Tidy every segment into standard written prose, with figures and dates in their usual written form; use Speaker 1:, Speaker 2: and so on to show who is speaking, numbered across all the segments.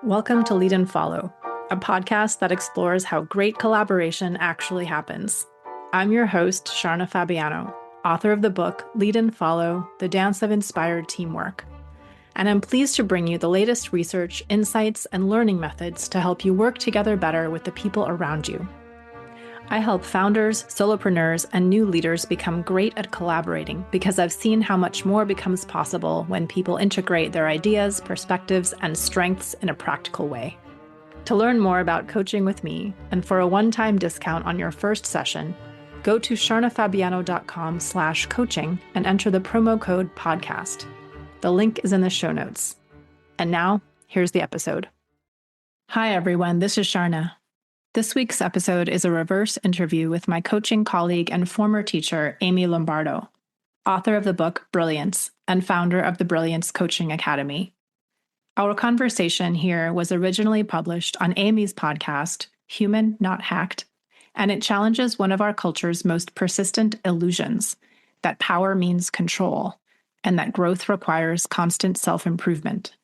Speaker 1: Welcome to Lead and Follow, a podcast that explores how great collaboration actually happens. I'm your host, Sharna Fabiano, author of the book Lead and Follow, The Dance of Inspired Teamwork. And I'm pleased to bring you the latest research, insights, and learning methods to help you work together better with the people around you. I help founders, solopreneurs, and new leaders become great at collaborating because I've seen how much more becomes possible when people integrate their ideas, perspectives, and strengths in a practical way. To learn more about coaching with me and for a one-time discount on your first session, go to sharnafabiano.com/coaching and enter the promo code podcast. The link is in the show notes. And now, here's the episode. Hi, everyone. This is Sharna. This week's episode is a reverse interview with my coaching colleague and former teacher, Amy Lombardo, author of the book Brilliance and founder of the Brilliance Coaching Academy. Our conversation here was originally published on Amy's podcast, Human Not Hacked, and it challenges one of our culture's most persistent illusions, that power means control, and that growth requires constant self-improvement.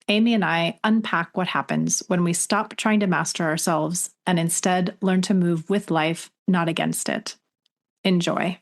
Speaker 1: Amy and I unpack what happens when we stop trying to master ourselves and instead learn to move with life, not against it. Enjoy.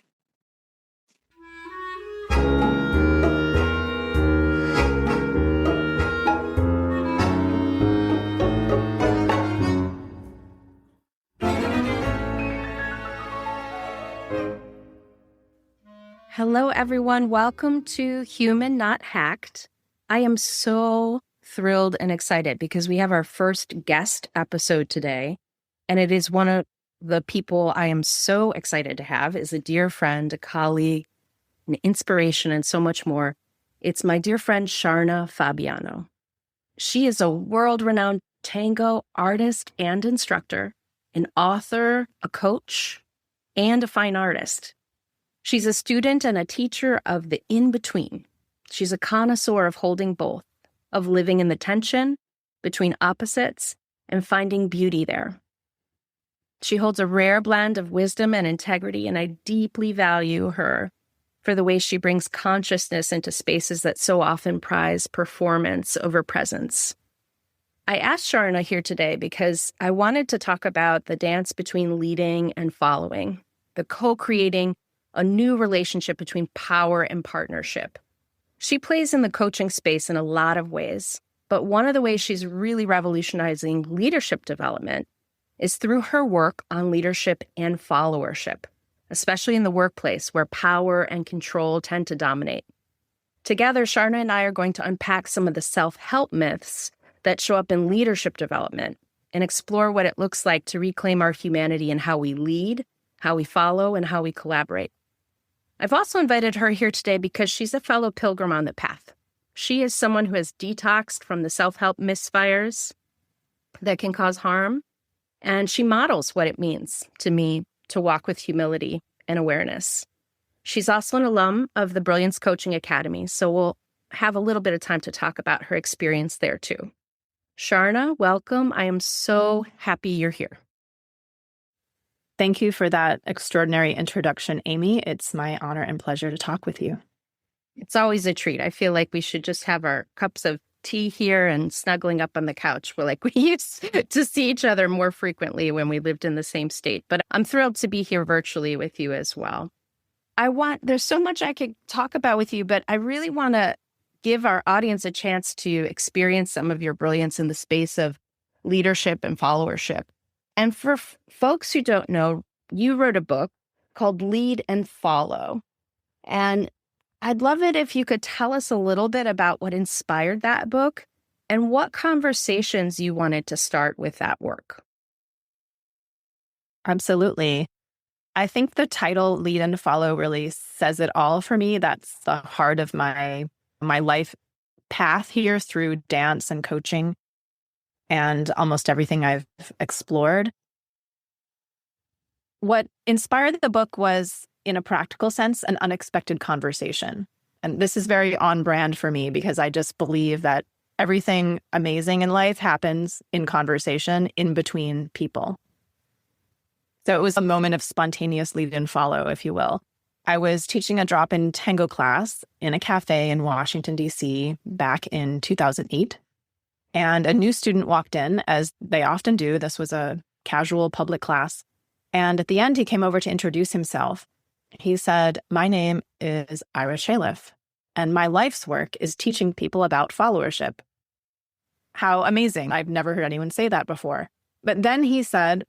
Speaker 2: Hello, everyone. Welcome to Human Not Hacked. I am so thrilled and excited because we have our first guest episode today, and it is one of the people I am so excited to have is a dear friend, a colleague, an inspiration, and so much more. It's my dear friend, Sharna Fabiano. She is a world-renowned tango artist and instructor, an author, a coach, and a fine artist. She's a student and a teacher of the in-between. She's a connoisseur of holding both, of living in the tension between opposites and finding beauty there. She holds a rare blend of wisdom and integrity, and I deeply value her for the way she brings consciousness into spaces that so often prize performance over presence. I asked Sharna here today because I wanted to talk about the dance between leading and following, the co-creating a new relationship between power and partnership. She plays in the coaching space in a lot of ways, but one of the ways she's really revolutionizing leadership development is through her work on leadership and followership, especially in the workplace where power and control tend to dominate. Together, Sharna and I are going to unpack some of the self-help myths that show up in leadership development and explore what it looks like to reclaim our humanity in how we lead, how we follow, and how we collaborate. I've also invited her here today because she's a fellow pilgrim on the path. She is someone who has detoxed from the self-help misfires that can cause harm, and she models what it means to me to walk with humility and awareness. She's also an alum of the Brilliance Coaching Academy, so we'll have a little bit of time to talk about her experience there too. Sharna, welcome. I am so happy you're here.
Speaker 1: Thank you for that extraordinary introduction, Amy. It's my honor and pleasure to talk with you.
Speaker 2: It's always a treat. I feel like we should just have our cups of tea here and snuggling up on the couch. We're like we used to see each other more frequently when we lived in the same state. But I'm thrilled to be here virtually with you as well. There's so much I could talk about with you, but I really want to give our audience a chance to experience some of your brilliance in the space of leadership and followership. And for folks who don't know, you wrote a book called Lead and Follow. And I'd love it if you could tell us a little bit about what inspired that book and what conversations you wanted to start with that work.
Speaker 1: Absolutely. I think the title Lead and Follow really says it all for me. That's the heart of my life path here through dance and coaching and almost everything I've explored. What inspired the book was, in a practical sense, an unexpected conversation. And this is very on brand for me because I just believe that everything amazing in life happens in conversation in between people. So it was a moment of spontaneous lead and follow, if you will. I was teaching a drop-in tango class in a cafe in Washington, D.C. back in 2008. And a new student walked in, as they often do. This was a casual public class. And at the end, he came over to introduce himself. He said, "My name is Ira Shalif, and my life's work is teaching people about followership." How amazing. I've never heard anyone say that before. But then he said,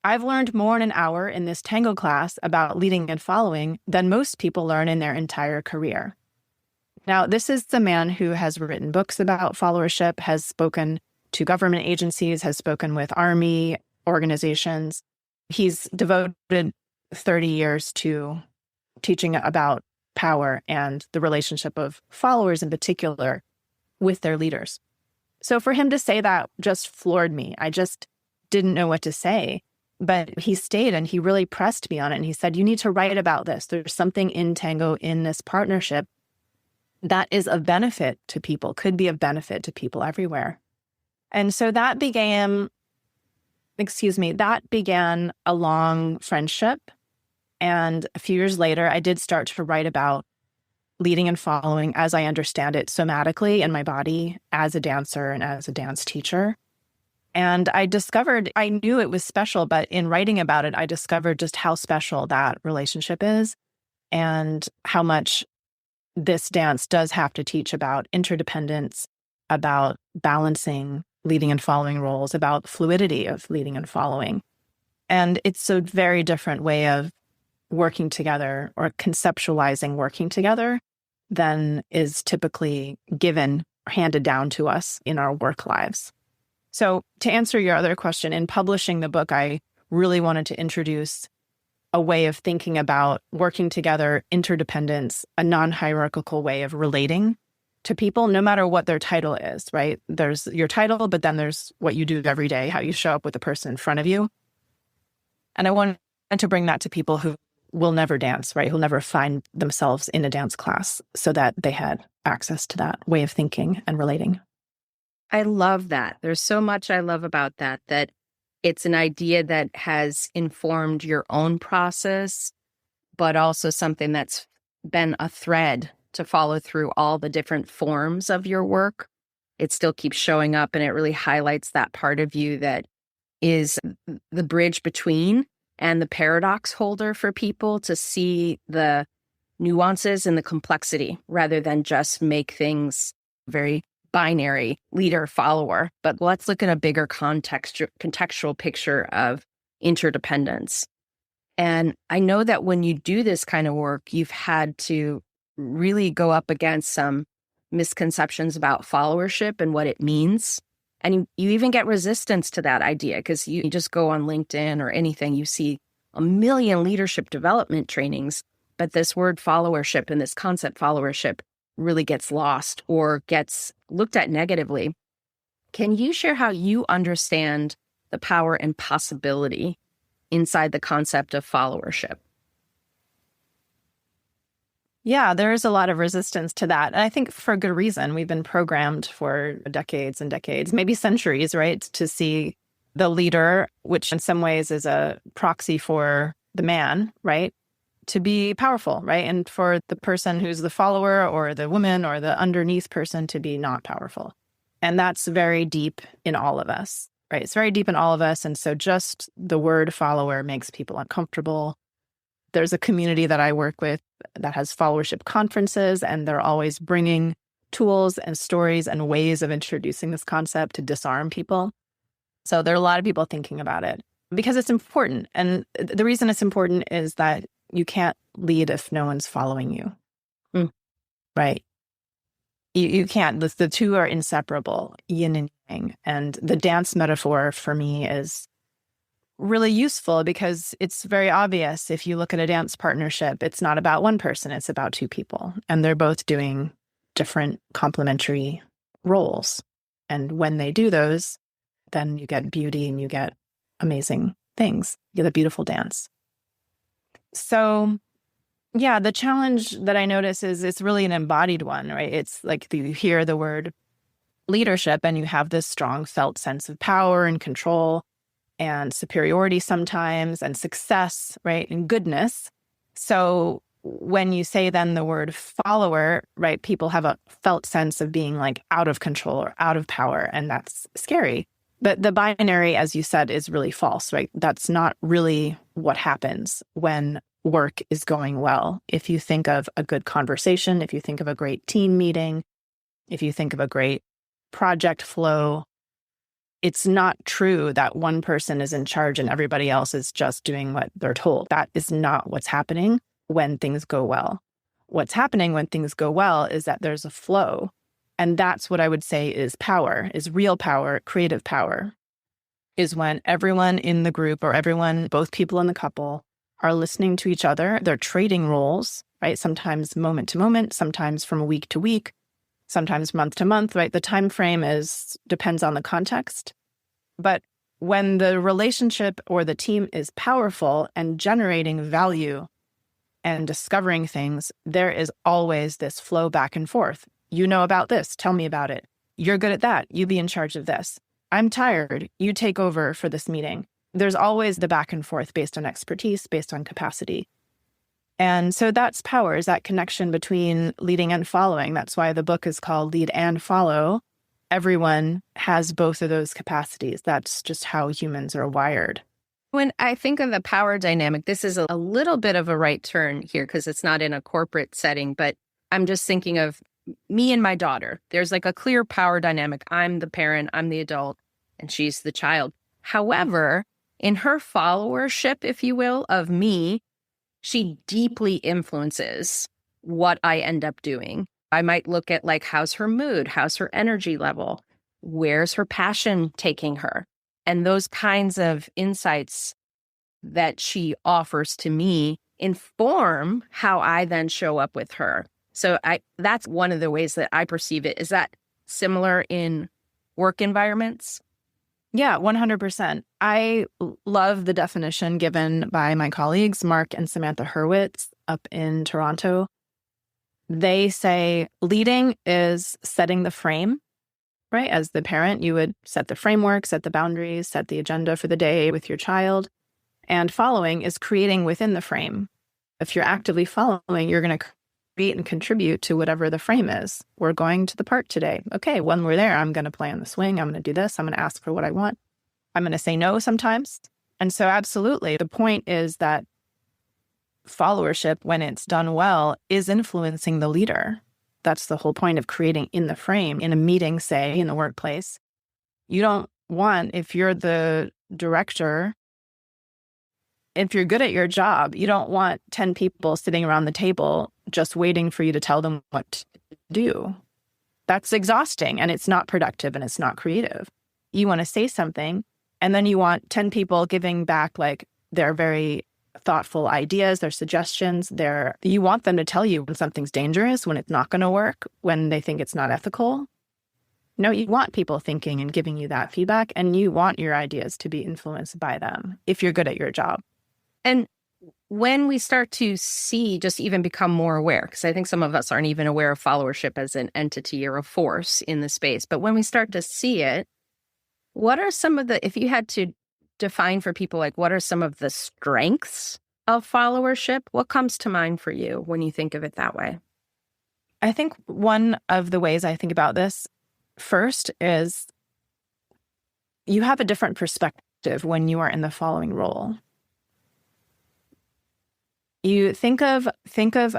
Speaker 1: "I've learned more in an hour in this tango class about leading and following than most people learn in their entire career." Now, this is the man who has written books about followership, has spoken to government agencies, has spoken with army organizations. He's devoted 30 years to teaching about power and the relationship of followers in particular with their leaders. So for him to say that just floored me. I just didn't know what to say. But he stayed and he really pressed me on it. And he said, "You need to write about this. There's something in tango, in this partnership, that is of benefit to people, could be of benefit to people everywhere." And so that began a long friendship. And a few years later, I did start to write about leading and following as I understand it somatically in my body as a dancer and as a dance teacher. And I knew it was special, but in writing about it, I discovered just how special that relationship is and how much this dance does have to teach about interdependence, about balancing leading and following roles, about fluidity of leading and following. And it's a very different way of working together or conceptualizing working together than is typically handed down to us in our work lives. So to answer your other question, in publishing the book, I really wanted to introduce a way of thinking about working together, interdependence, a non-hierarchical way of relating to people, no matter what their title is, right? There's your title, but then there's what you do every day, how you show up with the person in front of you. And I wanted to bring that to people who will never dance, right? Who'll never find themselves in a dance class, so that they had access to that way of thinking and relating.
Speaker 2: I love that. There's so much I love about that it's an idea that has informed your own process, but also something that's been a thread to follow through all the different forms of your work. It still keeps showing up, and it really highlights that part of you that is the bridge between and the paradox holder for people to see the nuances and the complexity rather than just make things very binary, leader, follower. But let's look at a bigger contextual picture of interdependence. And I know that when you do this kind of work, you've had to really go up against some misconceptions about followership and what it means. And you even get resistance to that idea because you just go on LinkedIn or anything, you see a million leadership development trainings, but this word followership and this concept followership really gets lost or gets looked at negatively. Can you share how you understand the power and possibility inside the concept of followership?
Speaker 1: Yeah, there is a lot of resistance to that. And I think for good reason. We've been programmed for decades and decades, maybe centuries, right, to see the leader, which in some ways is a proxy for the man, right, to be powerful, right? And for the person who's the follower or the woman or the underneath person to be not powerful. And that's very deep in all of us, right? It's very deep in all of us. And so just the word follower makes people uncomfortable. There's a community that I work with that has followership conferences, and they're always bringing tools and stories and ways of introducing this concept to disarm people. So there are a lot of people thinking about it because it's important. And the reason it's important is that you can't lead if no one's following you, right? You can't. The two are inseparable, yin and yang. And the dance metaphor for me is really useful because it's very obvious. If you look at a dance partnership, it's not about one person, it's about two people. And they're both doing different complementary roles. And when they do those, then you get beauty and you get amazing things. You get a beautiful dance. So yeah, the challenge that I notice is it's really an embodied one, right? It's like you hear the word leadership and you have this strong felt sense of power and control and superiority sometimes and success, right? And goodness. So when you say then the word follower, right, people have a felt sense of being like out of control or out of power, and that's scary. But the binary, as you said, is really false, right? That's not really what happens when work is going well. If you think of a good conversation, if you think of a great team meeting, if you think of a great project flow, it's not true that one person is in charge and everybody else is just doing what they're told. That is not what's happening when things go well. What's happening when things go well is that there's a flow. And that's what I would say is power, is real power, creative power, is when everyone in the group or everyone, both people in the couple, are listening to each other. They're trading roles, right? Sometimes moment to moment, sometimes from week to week, sometimes month to month, right? The time frame depends on the context. But when the relationship or the team is powerful and generating value and discovering things, there is always this flow back and forth. You know about this, tell me about it. You're good at that, you be in charge of this. I'm tired, you take over for this meeting. There's always the back and forth based on expertise, based on capacity. And so that's power, is that connection between leading and following. That's why the book is called Lead and Follow. Everyone has both of those capacities. That's just how humans are wired.
Speaker 2: When I think of the power dynamic, this is a little bit of a right turn here because it's not in a corporate setting, but I'm just thinking of me and my daughter. There's like a clear power dynamic. I'm the parent, I'm the adult, and she's the child. However, in her followership, if you will, of me, she deeply influences what I end up doing. I might look at like, how's her mood? How's her energy level? Where's her passion taking her? And those kinds of insights that she offers to me inform how I then show up with her. So that's one of the ways that I perceive it. Is that similar in work environments?
Speaker 1: Yeah, 100%. I love the definition given by my colleagues, Mark and Samantha Hurwitz up in Toronto. They say leading is setting the frame, right? As the parent, you would set the framework, set the boundaries, set the agenda for the day with your child. And following is creating within the frame. If you're actively following, you're going to create and contribute to whatever the frame is. We're going to the park today. Okay, when we're there, I'm going to play on the swing. I'm going to do this. I'm going to ask for what I want. I'm going to say no sometimes. And so absolutely, the point is that followership, when it's done well, is influencing the leader. That's the whole point of creating in the frame, in a meeting, say, in the workplace. You don't want, if you're the director, if you're good at your job, you don't want 10 people sitting around the table just waiting for you to tell them what to do. That's exhausting and it's not productive and it's not creative. You want to say something and then you want 10 people giving back like their very thoughtful ideas, their suggestions. You want them to tell you when something's dangerous, when it's not going to work, when they think it's not ethical. No, you want people thinking and giving you that feedback, and you want your ideas to be influenced by them if you're good at your job.
Speaker 2: And when we start to see, just even become more aware, because I think some of us aren't even aware of followership as an entity or a force in the space, but when we start to see it, what are some of the, if you had to define for people, like what are some of the strengths of followership? What comes to mind for you when you think of it that way?
Speaker 1: I think one of the ways I think about this first is you have a different perspective when you are in the following role. You think of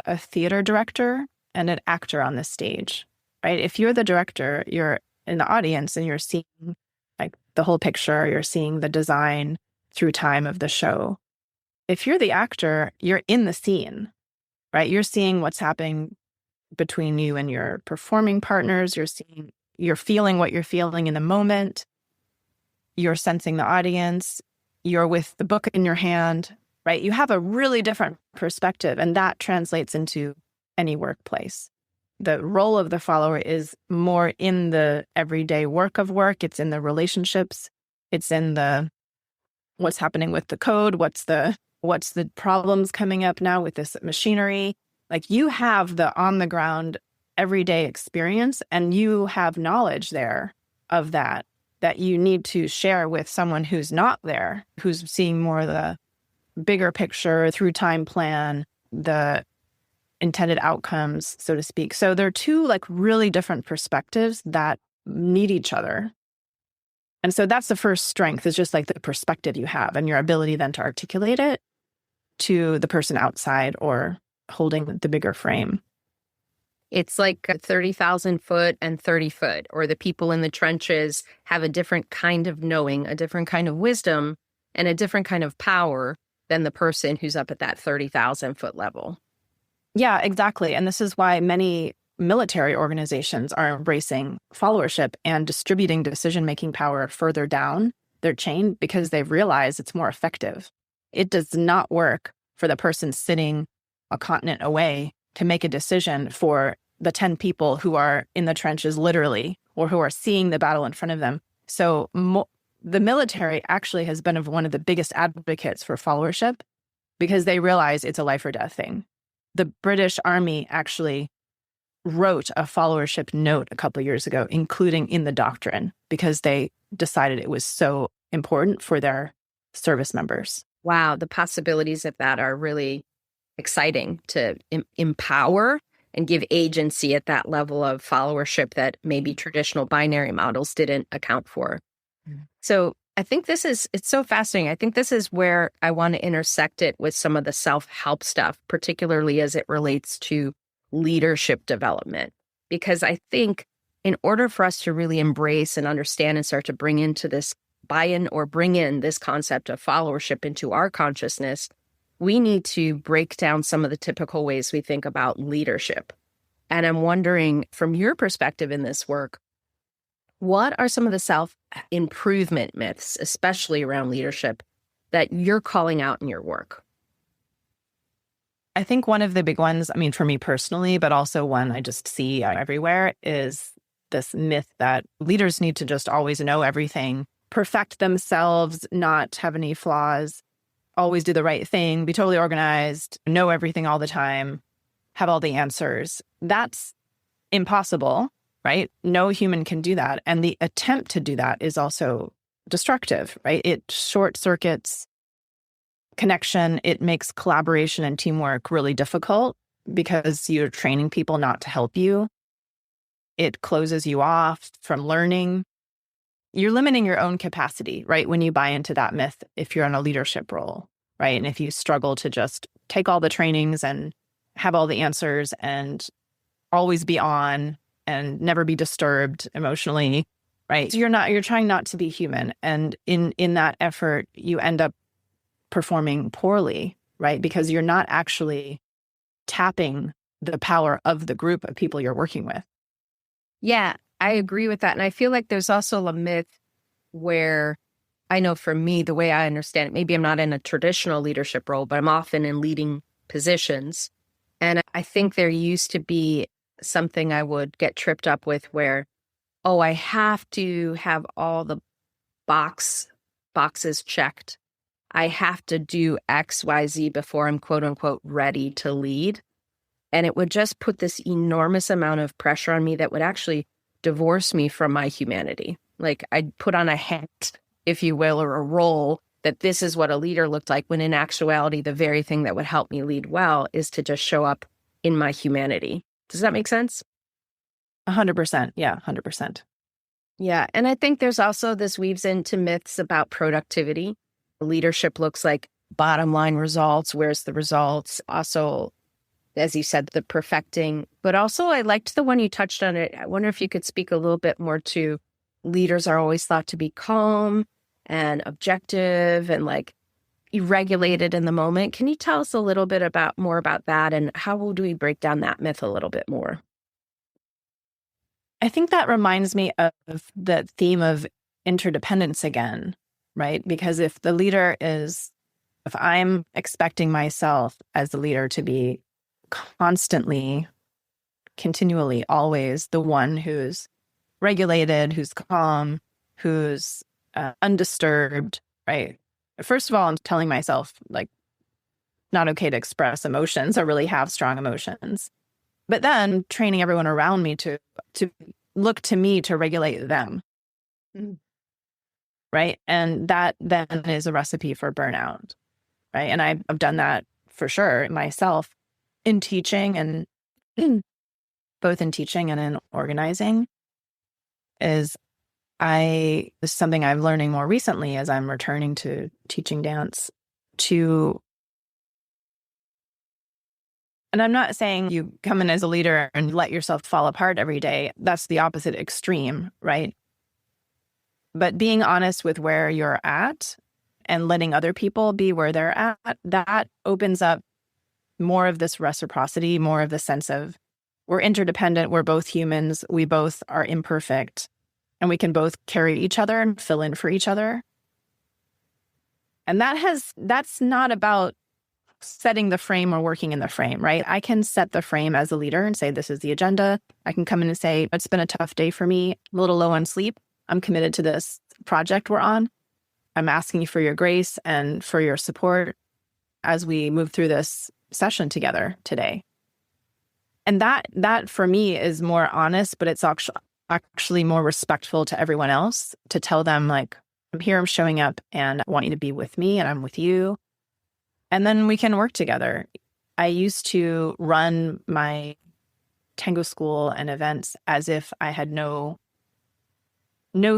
Speaker 1: a theater director and an actor on the stage, right? If you're the director, you're in the audience and you're seeing like the whole picture, you're seeing the design through time of the show. If you're the actor, you're in the scene, right? You're seeing what's happening between you and your performing partners. You're feeling what you're feeling in the moment. You're sensing the audience. You're with the book in your hand, right? You have a really different perspective, and that translates into any workplace. The role of the follower is more in the everyday work of work. It's in the relationships. It's in the what's happening with the code. What's the problems coming up now with this machinery? Like you have the on the ground everyday experience, and you have knowledge there of that you need to share with someone who's not there, who's seeing more of the bigger picture through time plan, the intended outcomes, so to speak. So they're two like really different perspectives that need each other. And so that's the first strength, is just like the perspective you have and your ability then to articulate it to the person outside or holding the bigger frame.
Speaker 2: It's like 30,000 foot and 30 foot, or the people in the trenches have a different kind of knowing, a different kind of wisdom, and a different kind of power than the person who's up at that 30,000 foot level.
Speaker 1: Yeah, exactly. And this is why many military organizations are embracing followership and distributing decision-making power further down their chain, because they've realized it's more effective. It does not work for the person sitting a continent away to make a decision for the 10 people who are in the trenches literally, or who are seeing the battle in front of them. So the military actually has been one of the biggest advocates for followership, because they realize it's a life or death thing. The British Army actually wrote a followership note a couple of years ago, including in the doctrine, because they decided it was so important for their service members.
Speaker 2: Wow, the possibilities of that are really exciting, to empower and give agency at that level of followership that maybe traditional binary models didn't account for. So I think it's so fascinating. I think this is where I want to intersect it with some of the self-help stuff, particularly as it relates to leadership development. Because I think in order for us to really embrace and understand and start to bring into this buy-in, or bring in this concept of followership into our consciousness, we need to break down some of the typical ways we think about leadership. And I'm wondering, from your perspective in this work, what are some of the self-improvement myths, especially around leadership, that you're calling out in your work?
Speaker 1: I think one of the big ones, I mean, for me personally, but also one I just see everywhere, is this myth that leaders need to just always know everything, perfect themselves, not have any flaws, always do the right thing, be totally organized, know everything all the time, have all the answers. That's impossible, right? No human can do that. And the attempt to do that is also destructive, right? It short circuits connection. It makes collaboration and teamwork really difficult, because you're training people not to help you. It closes you off from learning. You're limiting your own capacity, right? When you buy into that myth, if you're in a leadership role, right? And if you struggle to just take all the trainings and have all the answers and always be on and never be disturbed emotionally, right? So you're trying not to be human. And in that effort, you end up performing poorly, right? Because you're not actually tapping the power of the group of people you're working with.
Speaker 2: Yeah, I agree with that. And I feel like there's also a myth where, I know for me, the way I understand it, maybe I'm not in a traditional leadership role, but I'm often in leading positions. And I think there used to be something I would get tripped up with where, oh, I have to have all the boxes checked. I have to do X, Y, Z before I'm quote unquote ready to lead. And it would just put this enormous amount of pressure on me that would actually divorce me from my humanity. Like I'd put on a hat, if you will, or a role that this is what a leader looked like, when in actuality, the very thing that would help me lead well is to just show up in my humanity. Does that make sense?
Speaker 1: 100%. Yeah, 100%.
Speaker 2: Yeah. And I think there's also, this weaves into myths about productivity. Leadership looks like bottom line results. Where's the results? Also, as you said, the perfecting. But also, I liked the one you touched on it. I wonder if you could speak a little bit more to leaders are always thought to be calm and objective and like regulated in the moment. Can you tell us a little bit more about that, and how do we break down that myth a little bit more?
Speaker 1: I think that reminds me of the theme of interdependence again, right? Because if I'm expecting myself as the leader to be constantly, continually, always the one who's regulated, who's calm, who's undisturbed, right? First of all, I'm telling myself, like, not okay to express emotions or really have strong emotions. But then training everyone around me to look to me to regulate them. Right. And that then is a recipe for burnout. Right. And I've done that for sure myself. in teaching and both in teaching and in organizing is this is something I'm learning more recently as I'm returning to teaching dance and I'm not saying you come in as a leader and let yourself fall apart every day. That's the opposite extreme, right? But being honest with where you're at and letting other people be where they're at, that opens up more of this reciprocity, more of the sense of we're interdependent, we're both humans, we both are imperfect, and we can both carry each other and fill in for each other. And that's not about setting the frame or working in the frame, right? I can set the frame as a leader and say, this is the agenda. I can come in and say, it's been a tough day for me, a little low on sleep. I'm committed to this project we're on. I'm asking you for your grace and for your support as we move through this session together today. And that for me is more honest, but it's actually more respectful to everyone else to tell them, like, I'm here, I'm showing up, and I want you to be with me, and I'm with you. And then we can work together. I used to run my tango school and events as if I had no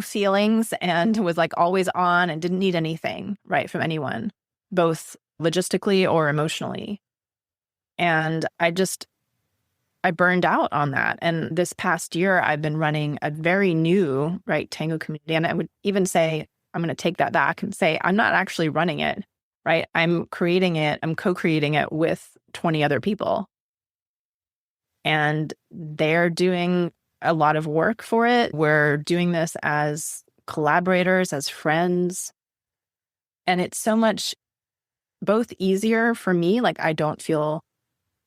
Speaker 1: feelings and was like always on and didn't need anything, right, from anyone, both logistically or emotionally. And I burned out on that. And this past year, I've been running a very new, right, tango community. And I would even say, I'm going to take that back and say, I'm not actually running it, right? I'm creating it. I'm co-creating it with 20 other people. And they're doing a lot of work for it. We're doing this as collaborators, as friends. And it's so much both easier for me. Like, I don't feel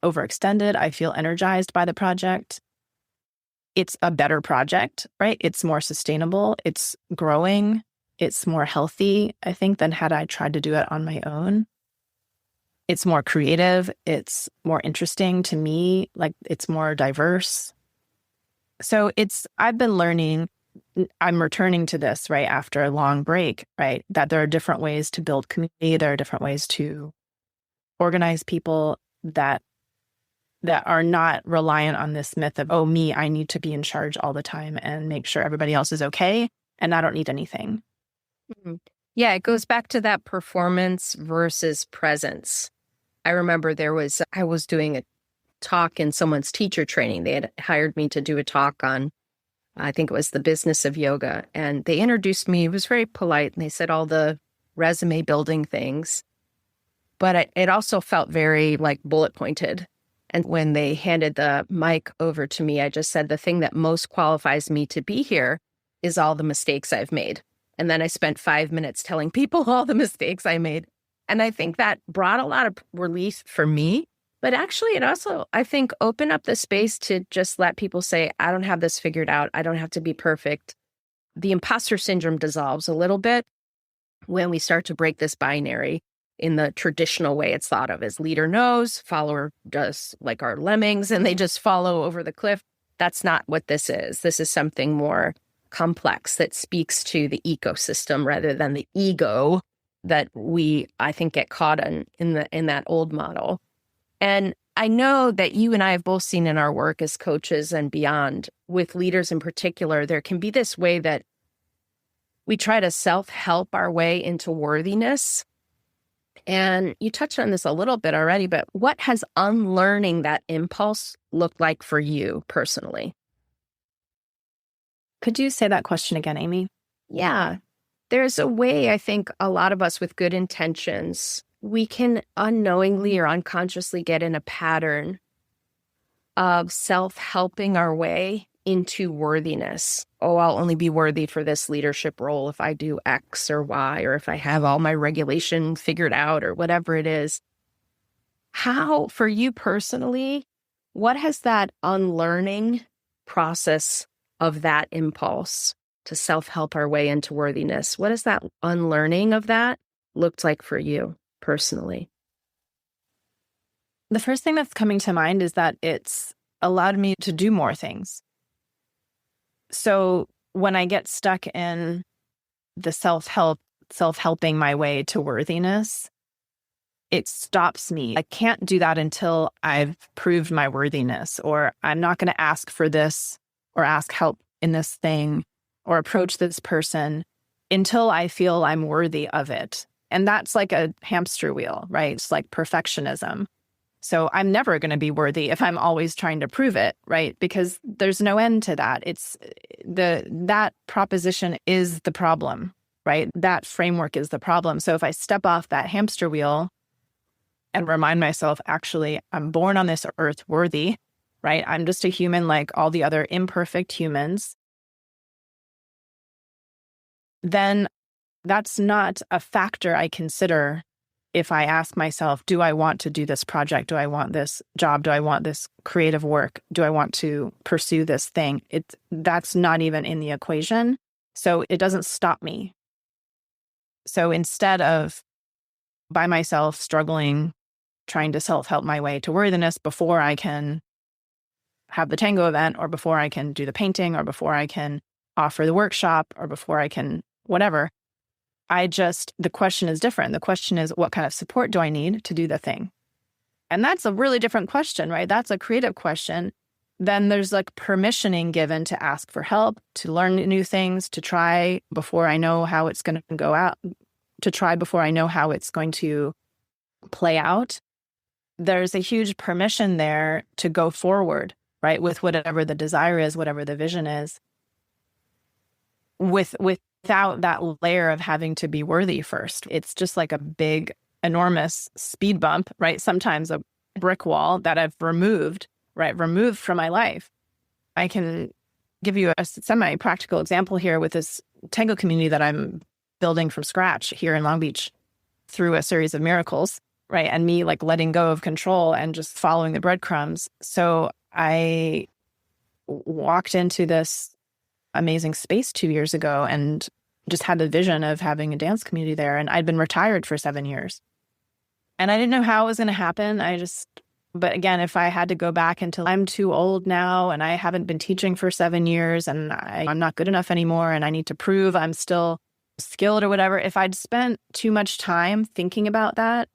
Speaker 1: overextended. I feel energized by the project. It's a better project, right? It's more sustainable. It's growing. It's more healthy, I think, than had I tried to do it on my own. It's more creative. It's more interesting to me. Like, it's more diverse. So I've been learning, I'm returning to this, right, after a long break, right, that there are different ways to build community. There are different ways to organize people that are not reliant on this myth of, oh, me, I need to be in charge all the time and make sure everybody else is okay, and I don't need anything.
Speaker 2: Mm-hmm. Yeah, it goes back to that performance versus presence. I remember I was doing a talk in someone's teacher training. They had hired me to do a talk on, I think it was the business of yoga. And they introduced me. It was very polite. And they said all the resume building things. But it also felt very like bullet pointed. And when they handed the mic over to me, I just said, the thing that most qualifies me to be here is all the mistakes I've made. And then I spent 5 minutes telling people all the mistakes I made. And I think that brought a lot of relief for me. But actually, it also, I think, opened up the space to just let people say, I don't have this figured out. I don't have to be perfect. The imposter syndrome dissolves a little bit when we start to break this binary in the traditional way it's thought of as leader knows, follower does, like our lemmings, and they just follow over the cliff. That's not what this is. This is something more complex that speaks to the ecosystem rather than the ego that we, I think, get caught in that old model. And I know that you and I have both seen in our work as coaches and beyond, with leaders in particular, there can be this way that we try to self-help our way into worthiness. And you touched on this a little bit already, but what has unlearning that impulse looked like for you personally?
Speaker 1: Could you say that question again, Amy?
Speaker 2: Yeah. There's a way, I think, a lot of us with good intentions, we can unknowingly or unconsciously get in a pattern of self-helping our way into worthiness. Oh, I'll only be worthy for this leadership role if I do X or Y, or if I have all my regulation figured out, or whatever it is. How, for you personally, what has that unlearning process of that impulse to self-help our way into worthiness, what has that unlearning of that looked like for you personally?
Speaker 1: The first thing that's coming to mind is that it's allowed me to do more things. So when I get stuck in the self-helping my way to worthiness, it stops me. I can't do that until I've proved my worthiness, or I'm not going to ask for this or ask help in this thing or approach this person until I feel I'm worthy of it. And that's like a hamster wheel, right? It's like perfectionism. So I'm never going to be worthy if I'm always trying to prove it, right? Because there's no end to that. That proposition is the problem, right? That framework is the problem. So if I step off that hamster wheel and remind myself, actually, I'm born on this earth worthy, right? I'm just a human like all the other imperfect humans. Then that's not a factor I consider if I ask myself, do I want to do this project? Do I want this job? Do I want this creative work? Do I want to pursue this thing? That's not even in the equation. So it doesn't stop me. So instead of by myself struggling, trying to self-help my way to worthiness before I can have the tango event, or before I can do the painting, or before I can offer the workshop, or before I can whatever, the question is different. The question is, what kind of support do I need to do the thing? And that's a really different question, right? That's a creative question. Then there's like permissioning given to ask for help, to learn new things, to try before I know how it's going to go out, to try before I know how it's going to play out. There's a huge permission there to go forward, right? With whatever the desire is, whatever the vision is, without that layer of having to be worthy first. It's just like a big, enormous speed bump, right? Sometimes a brick wall that I've removed from my life. I can give you a semi-practical example here with this tango community that I'm building from scratch here in Long Beach through a series of miracles, right? And me like letting go of control and just following the breadcrumbs. So I walked into this amazing space 2 years ago and just had the vision of having a dance community there. And I'd been retired for 7 years. And I didn't know how it was going to happen. But again, if I had to go back until I'm too old now and I haven't been teaching for 7 years and I'm not good enough anymore and I need to prove I'm still skilled or whatever, if I'd spent too much time thinking about that,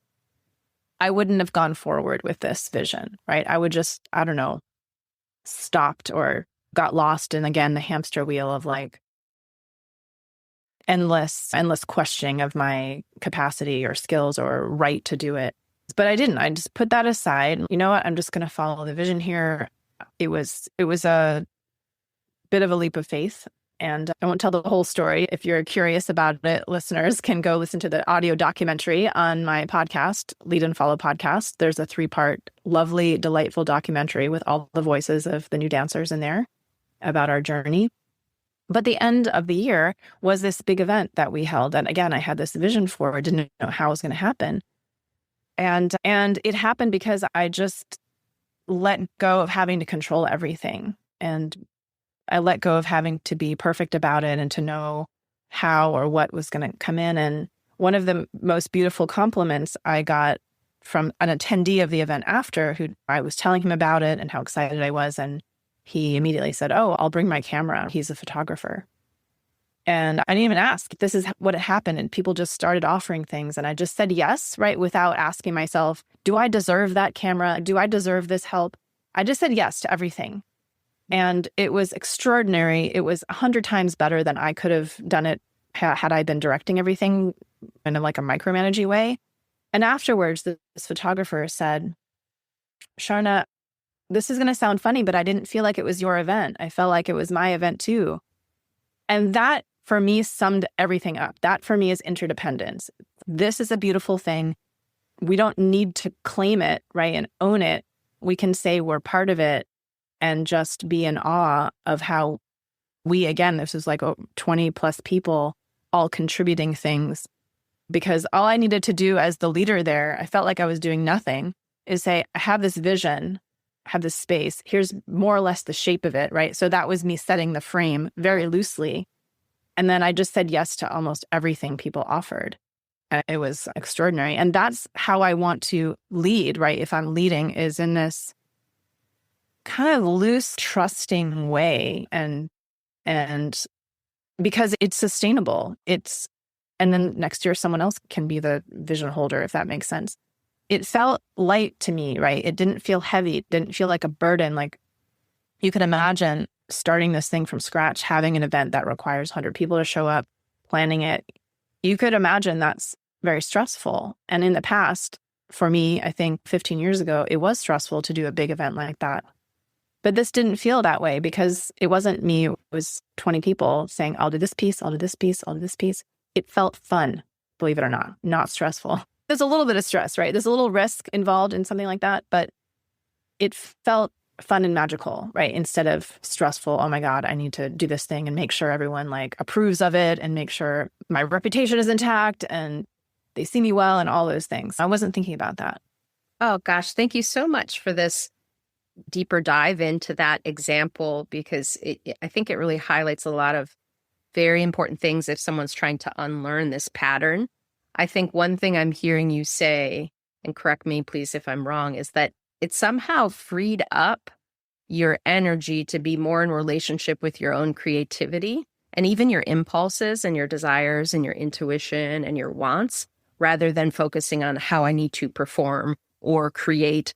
Speaker 1: I wouldn't have gone forward with this vision, right? I would just, stopped or got lost in, again, the hamster wheel of like endless questioning of my capacity or skills or right to do it. But I didn't. I just put that aside. You know what? I'm just going to follow the vision here. It was a bit of a leap of faith. And I won't tell the whole story. If you're curious about it, listeners can go listen to the audio documentary on my podcast, Lead and Follow podcast. There's a 3-part, lovely, delightful documentary with all the voices of the new dancers in there about our journey. But the end of the year was this big event that we held. And again, I had this vision for it, didn't know how it was going to happen. And it happened because I just let go of having to control everything. And I let go of having to be perfect about it and to know how or what was going to come in. And one of the most beautiful compliments I got from an attendee of the event after, who I was telling him about it and how excited I was. And he immediately said, "Oh, I'll bring my camera." He's a photographer. And I didn't even ask. This is what had happened. And people just started offering things. And I just said yes, right? Without asking myself, do I deserve that camera? Do I deserve this help? I just said yes to everything. And it was extraordinary. It was 100 times better than I could have done it had I been directing everything in like a micromanaging way. And afterwards, this photographer said, "Sharna, this is going to sound funny, but I didn't feel like it was your event. I felt like it was my event too." And that for me summed everything up. That for me is interdependence. This is a beautiful thing. We don't need to claim it, right, and own it. We can say we're part of it and just be in awe of how we, again, this is like 20 plus people all contributing things. Because all I needed to do as the leader there, I felt like I was doing nothing, is say, I have this vision, I have this space. Here's more or less the shape of it, right? So that was me setting the frame very loosely. And then I just said yes to almost everything people offered. And it was extraordinary. And that's how I want to lead, right? If I'm leading, is in this kind of loose, trusting way. And because it's sustainable, and then next year someone else can be the vision holder, if that makes sense. it felt light to me, right? It didn't feel heavy. It didn't feel like a burden. Like you could imagine starting this thing from scratch, having an event that requires 100 people to show up, planning it. You could imagine that's very stressful. And in the past, for me, I think 15 years ago, it was stressful to do a big event like that. But this didn't feel that way because it wasn't me. It was 20 people saying, I'll do this piece, I'll do this piece, I'll do this piece. It felt fun, believe it or not stressful. There's a little bit of stress, right? There's a little risk involved in something like that, but it felt fun and magical, right? Instead of stressful, oh my God, I need to do this thing and make sure everyone like approves of it and make sure my reputation is intact and they see me well and all those things. I wasn't thinking about that.
Speaker 2: Oh gosh, thank you so much for this deeper dive into that example, because I think it really highlights a lot of very important things if someone's trying to unlearn this pattern. I think one thing I'm hearing you say, and correct me please if I'm wrong, is that it somehow freed up your energy to be more in relationship with your own creativity and even your impulses and your desires and your intuition and your wants, rather than focusing on how I need to perform or create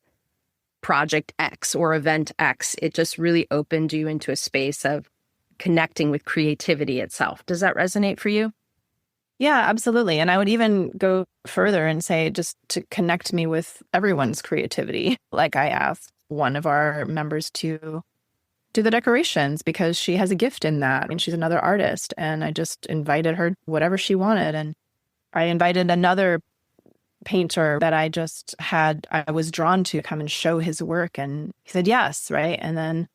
Speaker 2: project X or event X. It just really opened you into a space of connecting with creativity itself. Does that resonate for you?
Speaker 1: Yeah, absolutely. And I would even go further and say just to connect me with everyone's creativity. Like I asked one of our members to do the decorations because she has a gift in that and she's another artist. And I just invited her whatever she wanted. And I invited another painter that I was drawn to come and show his work. And he said, yes. Right. And then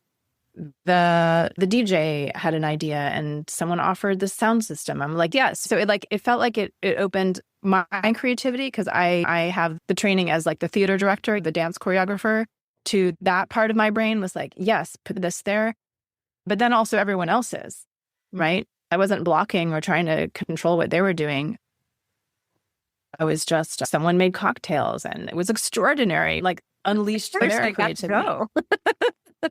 Speaker 1: the DJ had an idea and someone offered the sound system. I'm like, yes. So it felt like it opened my creativity because I have the training as like the theater director, the dance choreographer, to that part of my brain was like, yes, put this there. But then also everyone else's, right? I wasn't blocking or trying to control what they were doing. I was just, someone made cocktails and it was extraordinary, like unleashed their creativity.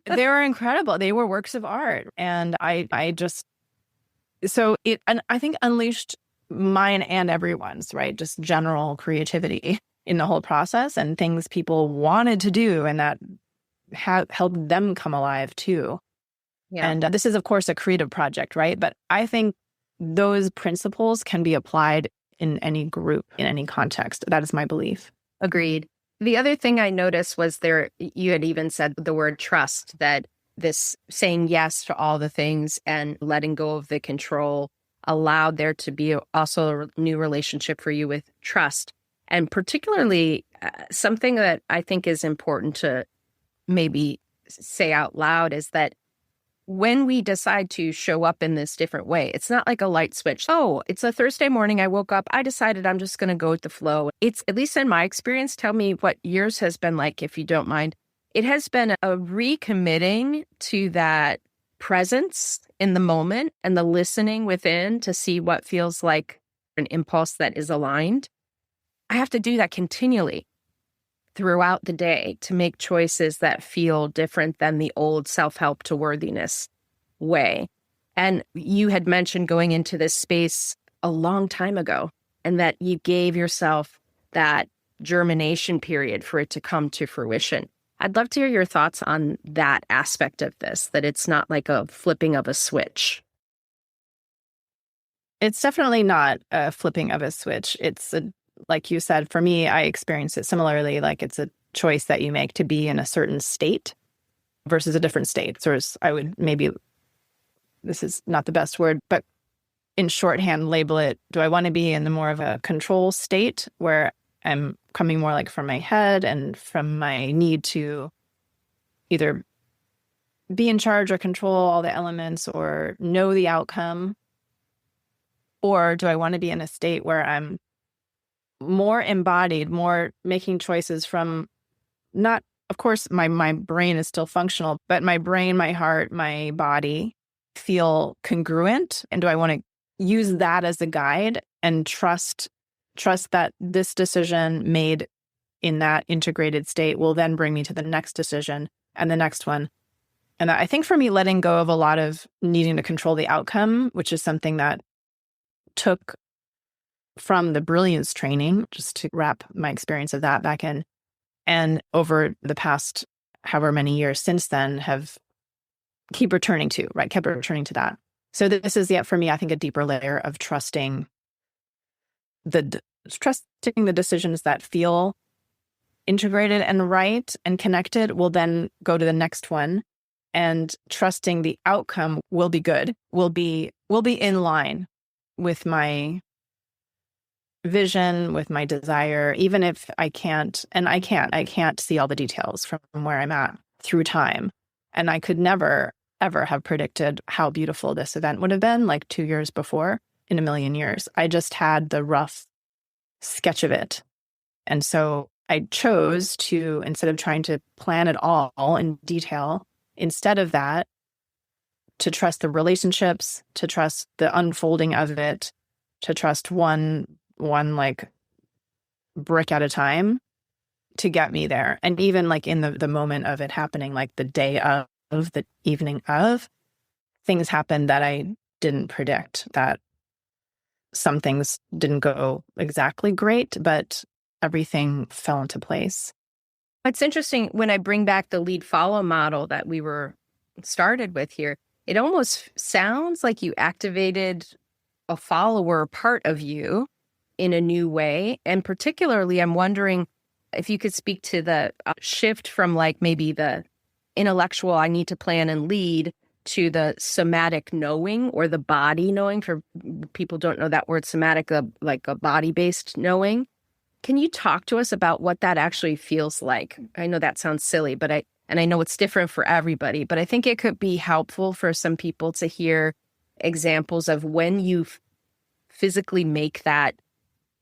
Speaker 1: They were incredible. They were works of art. And I think unleashed mine and everyone's, right? Just general creativity in the whole process and things people wanted to do and that helped them come alive too. Yeah. And this is, of course, a creative project, right? But I think those principles can be applied in any group, in any context. That is my belief.
Speaker 2: Agreed. The other thing I noticed was you had even said the word trust, that this saying yes to all the things and letting go of the control allowed there to be also a new relationship for you with trust. And particularly something that I think is important to maybe say out loud is that when we decide to show up in this different way, it's not like a light switch. Oh, it's a Thursday morning. I woke up. I decided I'm just going to go with the flow. It's, at least in my experience, tell me what yours has been like, if you don't mind. It has been a recommitting to that presence in the moment and the listening within to see what feels like an impulse that is aligned. I have to do that continually throughout the day to make choices that feel different than the old self-help to worthiness way. And you had mentioned going into this space a long time ago and that you gave yourself that germination period for it to come to fruition. I'd love to hear your thoughts on that aspect of this, that it's not like a flipping of a switch.
Speaker 1: It's definitely not a flipping of a switch. It's like you said, for me, I experience it similarly. Like it's a choice that you make to be in a certain state versus a different state. So I would maybe, this is not the best word, but in shorthand, label it, do I want to be in the more of a control state where I'm coming more like from my head and from my need to either be in charge or control all the elements or know the outcome? Or do I want to be in a state where I'm more embodied, more making choices from not, of course, my brain is still functional, but my brain, my heart, my body feel congruent? And do I want to use that as a guide and trust that this decision made in that integrated state will then bring me to the next decision and the next one? And I think for me, letting go of a lot of needing to control the outcome, which is something that took from the Brilliance training, just to wrap my experience of that back in. And over the past however many years since then kept returning to that. So this is yet for me, I think, a deeper layer of trusting the decisions that feel integrated and right and connected will then go to the next one, and trusting the outcome will be good, will be in line with my vision, with my desire, even if I can't see all the details from where I'm at through time. And I could never, ever have predicted how beautiful this event would have been like 2 years before in a million years. I just had the rough sketch of it. And so I chose to, instead of trying to plan it all in detail, instead of that, to trust the relationships, to trust the unfolding of it, to trust one like brick at a time to get me there. And even like in the moment of it happening, like the day of, the evening of, things happened that I didn't predict, that some things didn't go exactly great, but everything fell into place.
Speaker 2: It's interesting when I bring back the lead follow model that we were started with here, it almost sounds like you activated a follower part of you in a new way. And particularly, I'm wondering if you could speak to the shift from like maybe the intellectual, I need to plan and lead, to the somatic knowing, or the body knowing. For people who don't know that word somatic, like a body-based knowing. Can you talk to us about what that actually feels like? I know that sounds silly, but I know it's different for everybody, but I think it could be helpful for some people to hear examples of when you physically make that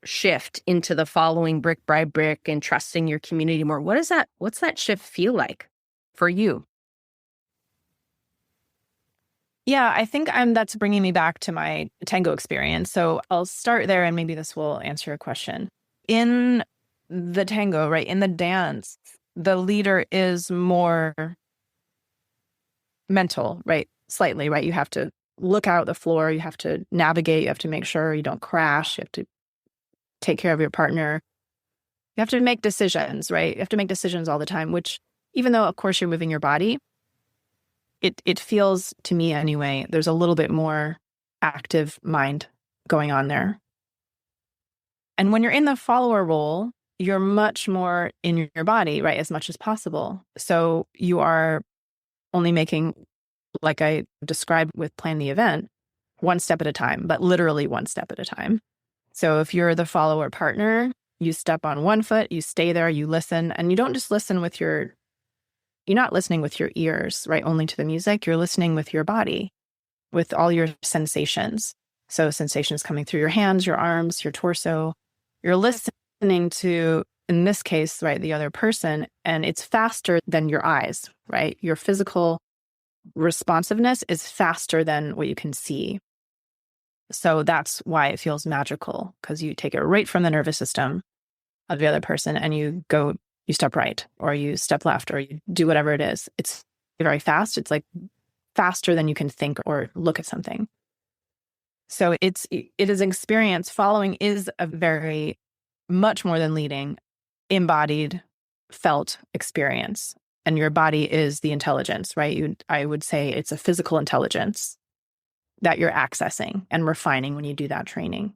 Speaker 2: shift into the following brick by brick and trusting your community more. What's that shift feel like for you?
Speaker 1: Yeah, I think that's bringing me back to my tango experience. So I'll start there, and maybe this will answer your question. In the tango, right, in the dance, the leader is more mental, right? Slightly, right? You have to look out the floor, you have to navigate, you have to make sure you don't crash, you have to take care of your partner. You have to make decisions, right? You have to make decisions all the time, which, even though, of course, you're moving your body, it feels, to me anyway, there's a little bit more active mind going on there. And when you're in the follower role, you're much more in your body, right, as much as possible. So you are only making, like I described with Plan the Event, one step at a time, but literally one step at a time. So if you're the follower partner, you step on one foot, you stay there, you listen, and you don't just listen with you're not listening with your ears, right, only to the music. You're listening with your body, with all your sensations. So sensations coming through your hands, your arms, your torso. You're listening to, in this case, right, the other person, and it's faster than your eyes, right? Your physical responsiveness is faster than what you can see. So that's why it feels magical, because you take it right from the nervous system of the other person and you step right, or you step left, or you do whatever it is. It's very fast. It's like faster than you can think or look at something. So it is experience. Following is a very much more than leading, embodied, felt experience. And your body is the intelligence, right? I would say it's a physical intelligence that you're accessing and refining when you do that training.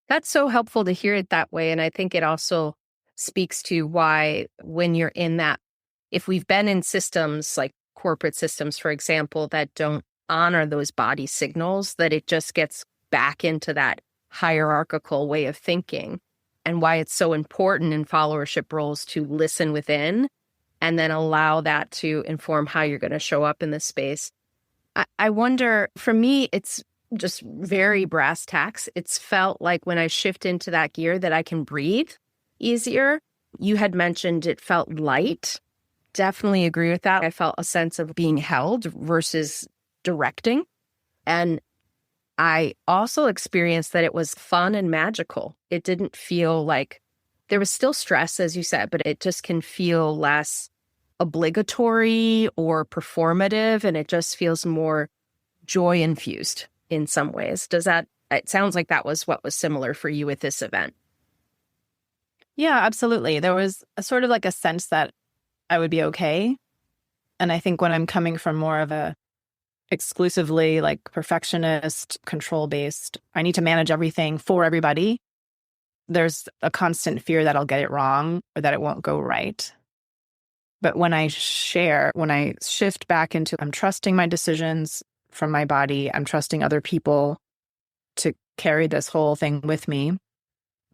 Speaker 2: That's so helpful to hear it that way. And I think it also speaks to why, when you're in that, if we've been in systems like corporate systems, for example, that don't honor those body signals, that it just gets back into that hierarchical way of thinking, and why it's so important in followership roles to listen within and then allow that to inform how you're going to show up in this space. I wonder, for me, it's just very brass tacks. It's felt like when I shift into that gear that I can breathe easier. You had mentioned it felt light. Definitely agree with that. I felt a sense of being held versus directing. And I also experienced that it was fun and magical. It didn't feel like there was still stress, as you said, but it just can feel less obligatory or performative, and it just feels more joy infused in some ways. Does that It sounds like that was what was similar for you with this event.
Speaker 1: Yeah, absolutely. There was a sort of like a sense that I would be okay. And I think when I'm coming from more of a exclusively like perfectionist, control-based, I need to manage everything for everybody, there's a constant fear that I'll get it wrong or that it won't go right. But when I shift back into, I'm trusting my decisions from my body, I'm trusting other people to carry this whole thing with me,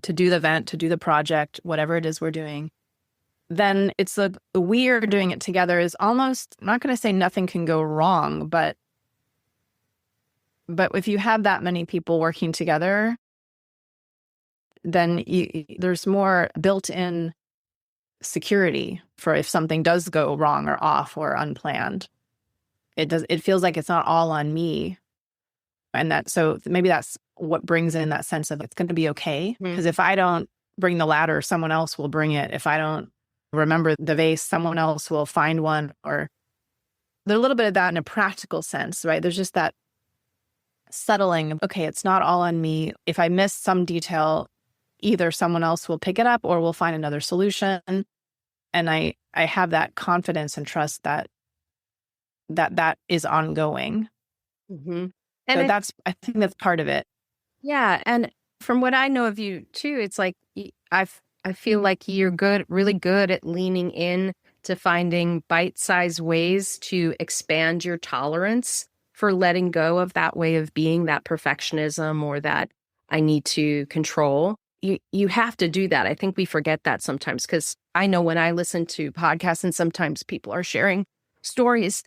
Speaker 1: to do the event, to do the project, whatever it is we're doing, then it's the we are doing it together is almost, I'm not going to say nothing can go wrong, but if you have that many people working together, then there's more built-in security for if something does go wrong or off or unplanned. It feels like it's not all on me. And so maybe that's what brings in that sense of it's going to be okay. Because if I don't bring the ladder, someone else will bring it. If I don't remember the vase, someone else will find one. Or there's a little bit of that in a practical sense, right? There's just that settling of, okay, it's not all on me. If I miss some detail, either someone else will pick it up or we'll find another solution. And I have that confidence and trust that is ongoing.
Speaker 2: Mm-hmm.
Speaker 1: And so I think that's part of it.
Speaker 2: Yeah. And from what I know of you too, it's like, I feel like you're really good at leaning in to finding bite-sized ways to expand your tolerance for letting go of that way of being, that perfectionism or that I need to control. You have to do that. I think we forget that sometimes, because I know when I listen to podcasts and sometimes people are sharing stories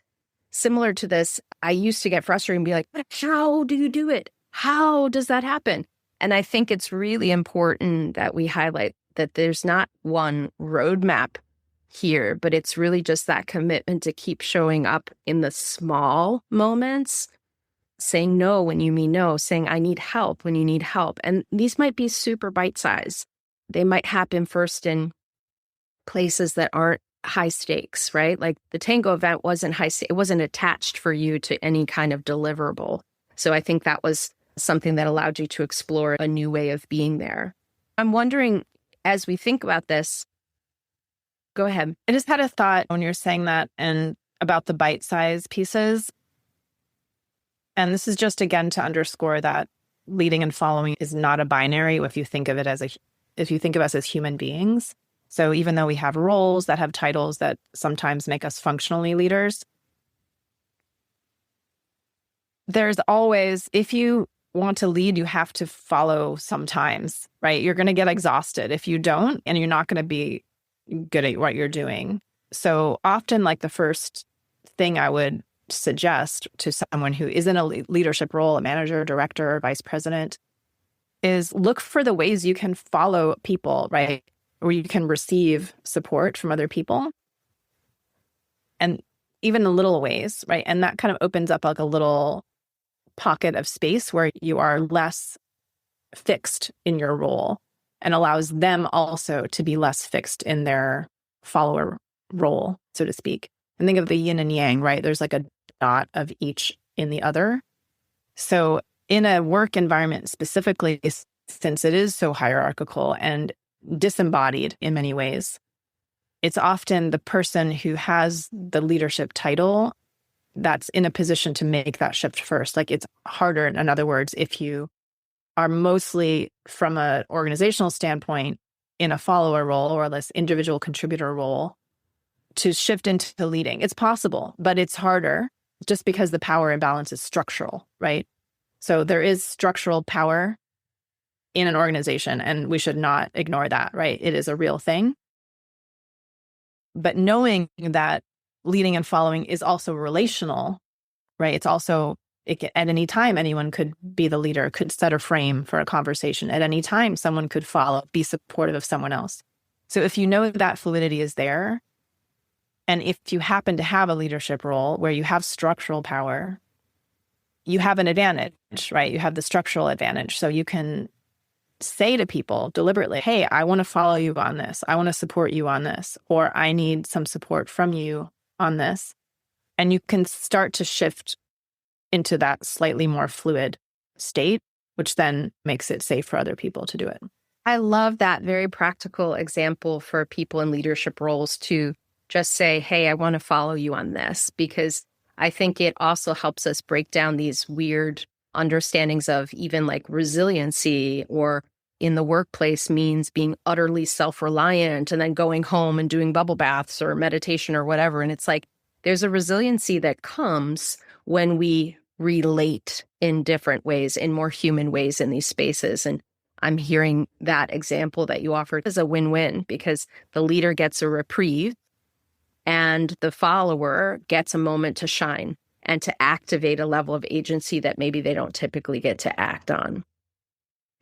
Speaker 2: similar to this, I used to get frustrated and be like, how do you do it? How does that happen? And I think it's really important that we highlight that there's not one roadmap here, but it's really just that commitment to keep showing up in the small moments, saying no when you mean no, saying I need help when you need help. And these might be super bite-sized. They might happen first in places that aren't high stakes, right? Like the tango event wasn't high stakes. It wasn't attached for you to any kind of deliverable. So I think that was something that allowed you to explore a new way of being there. I'm wondering, as we think about this, go ahead.
Speaker 1: I just had a thought when you're saying that and about the bite-sized pieces. And this is just, again, to underscore that leading and following is not a binary if you think of us as human beings. So even though we have roles that have titles that sometimes make us functionally leaders, there's always, if you want to lead, you have to follow sometimes, right? You're going to get exhausted if you don't, and you're not going to be good at what you're doing. So often, like the first thing I would suggest to someone who is in a leadership role, a manager, director, vice president, is look for the ways you can follow people, right? Where you can receive support from other people. And even in little ways, right? And that kind of opens up like a little pocket of space where you are less fixed in your role and allows them also to be less fixed in their follower role, so to speak. And think of the yin and yang, right? There's like a dot of each in the other. So in a work environment specifically, since it is so hierarchical and disembodied in many ways, it's often the person who has the leadership title that's in a position to make that shift first. Like it's harder, in other words, if you are mostly from an organizational standpoint in a follower role or this individual contributor role to shift into leading. It's possible, but it's harder just because the power imbalance is structural, right? So there is structural power in an organization, and we should not ignore that, right? It is a real thing. But knowing that leading and following is also relational, right? It's also, at any time, anyone could be the leader, could set a frame for a conversation. At any time, someone could follow, be supportive of someone else. So if you know that fluidity is there, and if you happen to have a leadership role where you have structural power, you have an advantage, right? You have the structural advantage. So you can say to people deliberately, hey, I want to follow you on this. I want to support you on this, or I need some support from you on this. And you can start to shift into that slightly more fluid state which then makes it safe for other people to do it.
Speaker 2: I love that very practical example for people in leadership roles to just say, hey, I want to follow you on this, because I think it also helps us break down these weird understandings of even like resiliency, or in the workplace means being utterly self-reliant and then going home and doing bubble baths or meditation or whatever. And it's like, there's a resiliency that comes when we relate in different ways, in more human ways in these spaces. And I'm hearing that example that you offered as a win-win, because the leader gets a reprieve and the follower gets a moment to shine and to activate a level of agency that maybe they don't typically get to act on.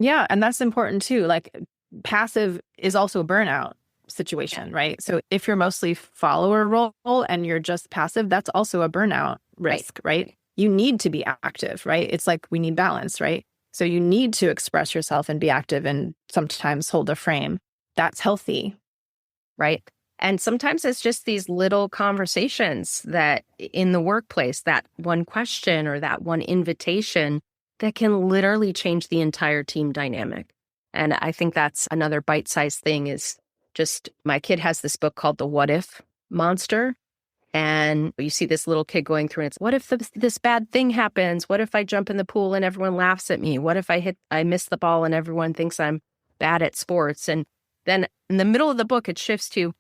Speaker 1: Yeah. And that's important too. Like, passive is also a burnout situation, right? So if you're mostly follower role and you're just passive, that's also a burnout risk, right? You need to be active, right? It's like we need balance, right? So you need to express yourself and be active and sometimes hold a frame. That's healthy.
Speaker 2: Right. And sometimes it's just these little conversations that in the workplace, that one question or that one invitation that can literally change the entire team dynamic. And I think that's another bite-sized thing is just, my kid has this book called The What If Monster. And you see this little kid going through and it's, what if this bad thing happens? What if I jump in the pool and everyone laughs at me? What if I miss the ball and everyone thinks I'm bad at sports? And then in the middle of the book, it shifts to,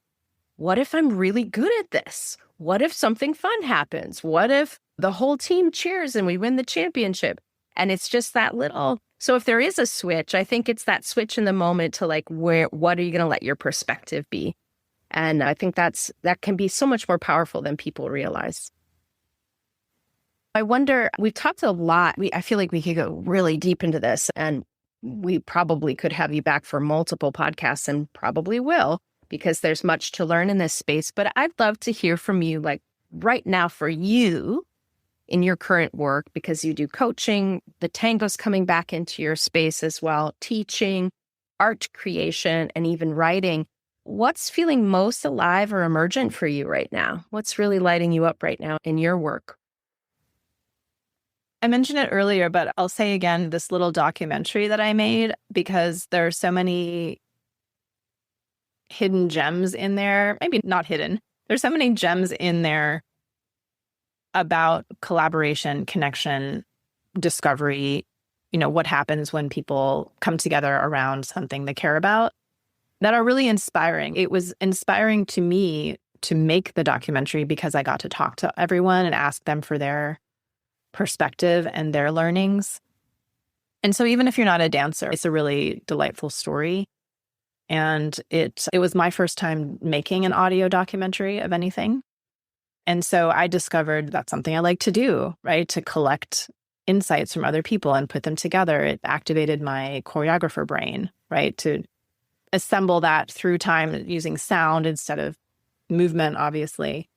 Speaker 2: what if I'm really good at this? What if something fun happens? What if the whole team cheers and we win the championship? And it's just that little. So if there is a switch, I think it's that switch in the moment to like, what are you going to let your perspective be? And I think that can be so much more powerful than people realize. I wonder, we've talked a lot. I feel like we could go really deep into this, and we probably could have you back for multiple podcasts, and probably will, because there's much to learn in this space. But I'd love to hear from you, like right now for you in your current work, because you do coaching, the tango's coming back into your space as well, teaching, art creation, and even writing. What's feeling most alive or emergent for you right now? What's really lighting you up right now in your work?
Speaker 1: I mentioned it earlier, but I'll say again, this little documentary that I made, because there are so many hidden gems in there. Maybe not hidden. There's so many gems in there about collaboration, connection, discovery, what happens when people come together around something they care about, that are really inspiring. It was inspiring to me to make the documentary because I got to talk to everyone and ask them for their perspective and their learnings. And so even if you're not a dancer, it's a really delightful story. And it was my first time making an audio documentary of anything. And so I discovered that's something I like to do, right? To collect insights from other people and put them together. It activated my choreographer brain, right? To assemble that through time using sound instead of movement, obviously.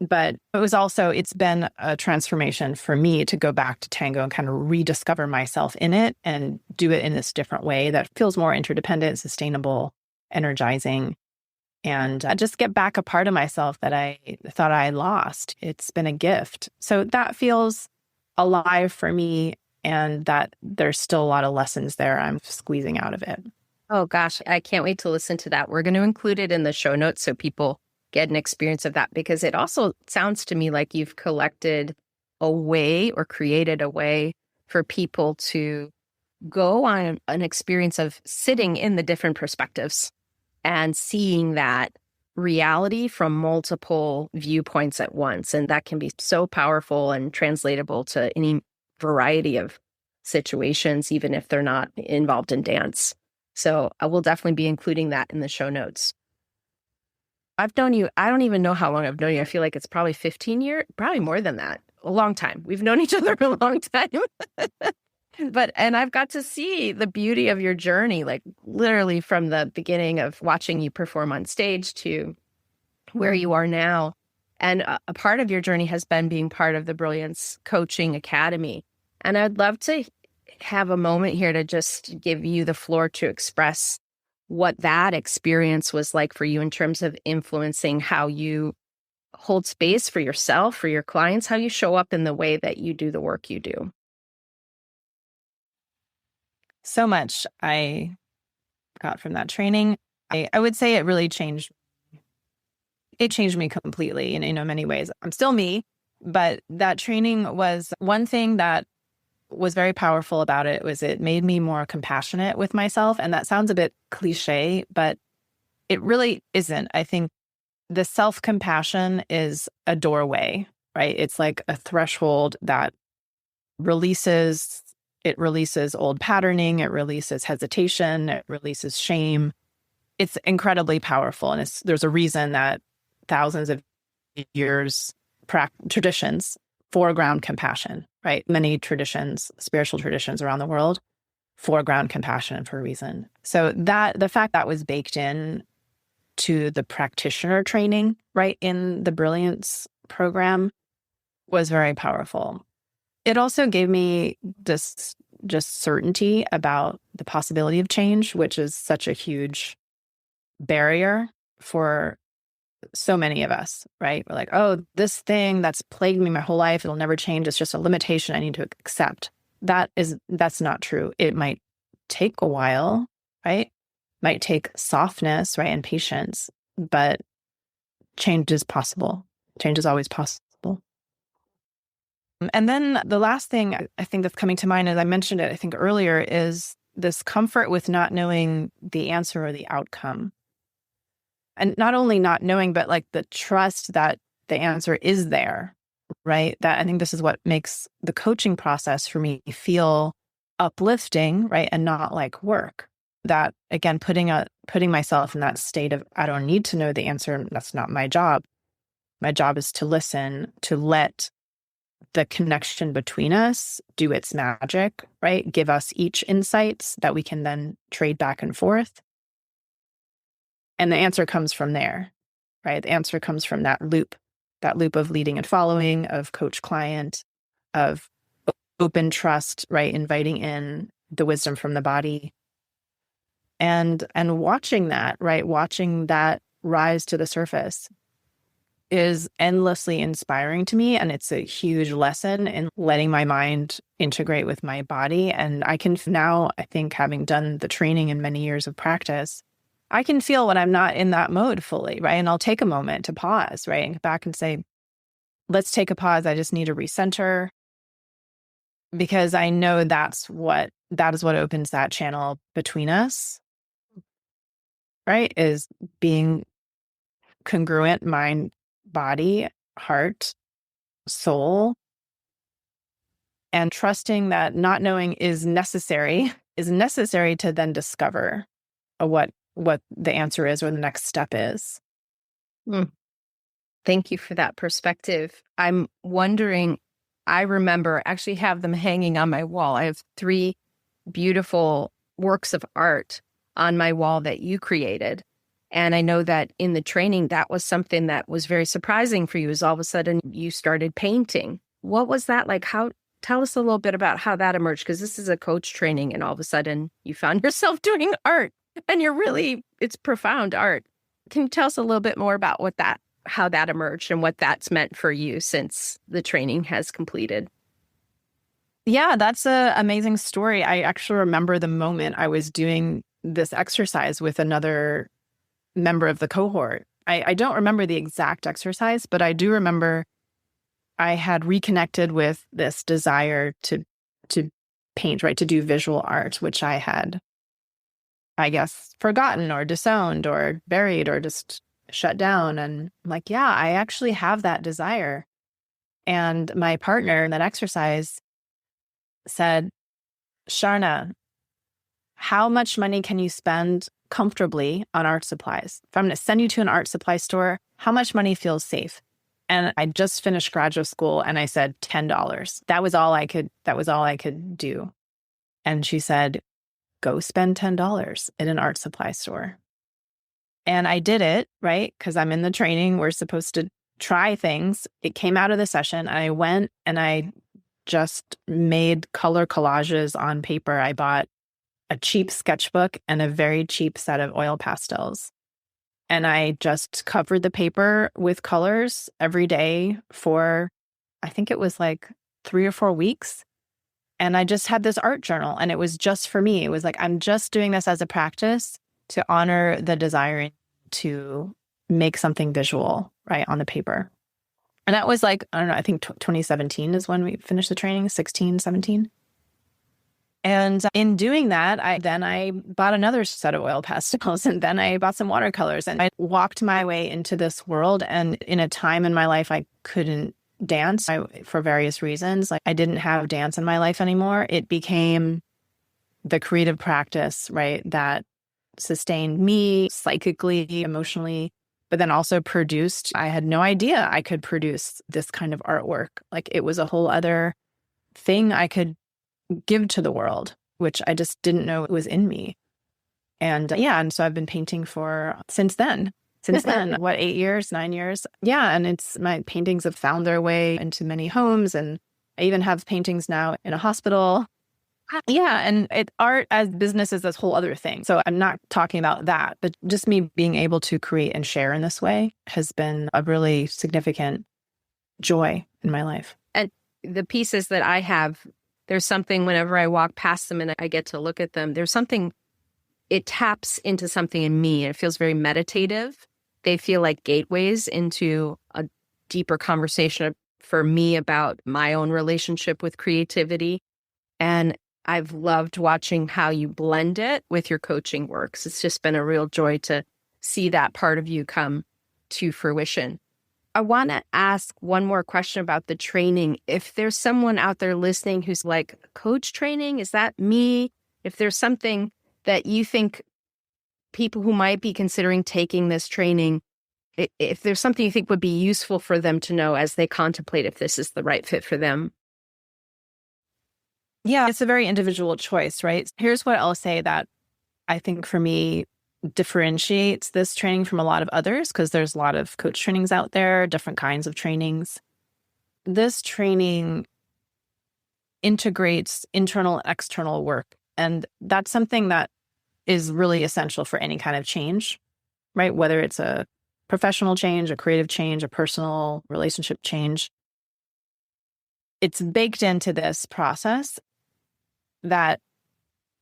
Speaker 1: But it's been a transformation for me to go back to tango and kind of rediscover myself in it and do it in this different way that feels more interdependent, sustainable, energizing, and just get back a part of myself that I thought I lost. It's been a gift. So that feels alive for me, and that there's still a lot of lessons there I'm squeezing out of it.
Speaker 2: Oh gosh, I can't wait to listen to that. We're going to include it in the show notes so people get an experience of that, because it also sounds to me like you've collected a way or created a way for people to go on an experience of sitting in the different perspectives and seeing that reality from multiple viewpoints at once. And that can be so powerful and translatable to any variety of situations, even if they're not involved in dance. So I will definitely be including that in the show notes. I've known you, I don't even know how long I've known you. I feel like it's probably 15 years, probably more than that. A long time. We've known each other a long time. And I've got to see the beauty of your journey, like literally from the beginning of watching you perform on stage to where you are now. And a part of your journey has been being part of the Brilliance Coaching Academy. And I'd love to have a moment here to just give you the floor to express what that experience was like for you in terms of influencing how you hold space for yourself, for your clients, how you show up in the way that you do the work you do.
Speaker 1: so much I got from that training. I would say it really changed. It changed me completely in many ways. I'm still me, but that training was one thing that was very powerful about it was it made me more compassionate with myself. And that sounds a bit cliche, but it really isn't. I think the self-compassion is a doorway, right? It's like a threshold that it releases old patterning, it releases hesitation, it releases shame. It's incredibly powerful. And there's a reason that thousands of years traditions foreground compassion, right? Many traditions, spiritual traditions around the world, foreground compassion for a reason. So that the fact that was baked in to the practitioner training, right, in the Brilliance program was very powerful. It also gave me this just certainty about the possibility of change, which is such a huge barrier for so many of us, right? We're like, oh, this thing that's plagued me my whole life, it'll never change. It's just a limitation I need to accept. That's not true. It might take a while, right? Might take softness, right? And patience, but change is possible. Change is always possible. And then the last thing I think that's coming to mind, as I mentioned it, I think earlier, is this comfort with not knowing the answer or the outcome. And not only not knowing, but like the trust that the answer is there, right? That I think this is what makes the coaching process for me feel uplifting, right? And not like work. That again, putting myself in that state of, I don't need to know the answer. That's not my job. My job is to listen, to let the connection between us do its magic, right? Give us each insights that we can then trade back and forth. And the answer comes from there, right? The answer comes from that loop of leading and following, of coach-client, of open trust, right? Inviting in the wisdom from the body. And watching that, right? Watching that rise to the surface is endlessly inspiring to me. And it's a huge lesson in letting my mind integrate with my body. And I can now, I think, having done the training in many years of practice, I can feel when I'm not in that mode fully, right? And I'll take a moment to pause, right? And go back and say, let's take a pause. I just need to recenter, because I know that is what opens that channel between us, right? Is being congruent, mind, body, heart, soul, and trusting that not knowing is necessary to then discover what the answer is or the next step is.
Speaker 2: Thank you for that perspective. I'm wondering, I remember actually have them hanging on my wall. I have 3 beautiful works of art on my wall that you created. And I know that in the training, that was something that was very surprising for you, is all of a sudden you started painting. What was that like? Tell us a little bit about how that emerged, because this is a coach training and all of a sudden you found yourself doing art, and it's profound art. Can you tell us a little bit more about how that emerged and what that's meant for you since the training has completed?
Speaker 1: Yeah, that's an amazing story. I actually remember the moment I was doing this exercise with another member of the cohort. I don't remember the exact exercise, but I do remember I had reconnected with this desire to paint, right? To do visual art, which I had, I guess, forgotten or disowned or buried or just shut down. And I'm like, yeah, I actually have that desire. And my partner in that exercise said, Sharna, how much money can you spend comfortably on art supplies? If I'm going to send you to an art supply store, how much money feels safe? And I just finished graduate school and I said $10. That was all I could do. And she said, go spend $10 at an art supply store. And I did it, right? Because I'm in the training. We're supposed to try things. It came out of the session. I went and I just made color collages on paper. I bought a cheap sketchbook and a very cheap set of oil pastels. And I just covered the paper with colors every day for, I think it was like 3 or 4 weeks. And I just had this art journal, and it was just for me. It was like, I'm just doing this as a practice to honor the desire to make something visual, right, on the paper. And that was like, I don't know, I think 2017 is when we finished the training, 16, 17. And in doing that, I bought another set of oil pastels, and then I bought some watercolors, and I walked my way into this world. And in a time in my life, I couldn't dance for various reasons. Like, I didn't have dance in my life anymore. It became the creative practice, right, that sustained me psychically, emotionally, but then also produced. I had no idea I could produce this kind of artwork. Like, it was a whole other thing I could give to the world, which I just didn't know it was in me. And and so I've been painting since then, 8 years, 9 years. Yeah. And my paintings have found their way into many homes. And I even have paintings now in a hospital. Yeah. And art as business is this whole other thing. So I'm not talking about that, but just me being able to create and share in this way has been a really significant joy in my life.
Speaker 2: And the pieces that I have, there's something whenever I walk past them and I get to look at them, there's something, it taps into something in me. It feels very meditative. They feel like gateways into a deeper conversation for me about my own relationship with creativity. And I've loved watching how you blend it with your coaching works. It's just been a real joy to see that part of you come to fruition. I want to ask one more question about the training. If there's someone out there listening who's like, coach training, is that me? If there's something that you think people who might be considering taking this training, if there's something you think would be useful for them to know as they contemplate if this is the right fit for them.
Speaker 1: Yeah, it's a very individual choice, right? Here's what I'll say that I think for me differentiates this training from a lot of others, because there's a lot of coach trainings out there, different kinds of trainings. This training integrates internal and external work. And that's something that is really essential for any kind of change, right? Whether it's a professional change, a creative change, a personal relationship change. It's baked into this process that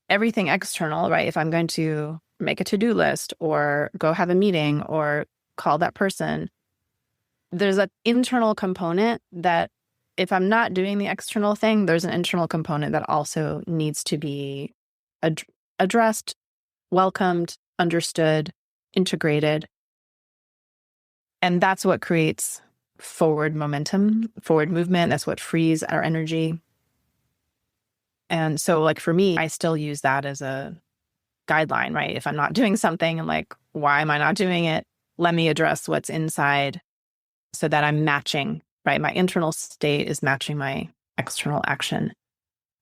Speaker 1: everything external, right? If I'm going to make a to-do list or go have a meeting or call that person, there's an internal component that if I'm not doing the external thing, there's an internal component that also needs to be addressed, welcomed, understood, integrated. And that's what creates forward momentum, forward movement. That's what frees our energy. And so, like, for me, I still use that as a guideline, right? If I'm not doing something, I'm like, why am I not doing it? Let me address what's inside so that I'm matching, right? My internal state is matching my external action.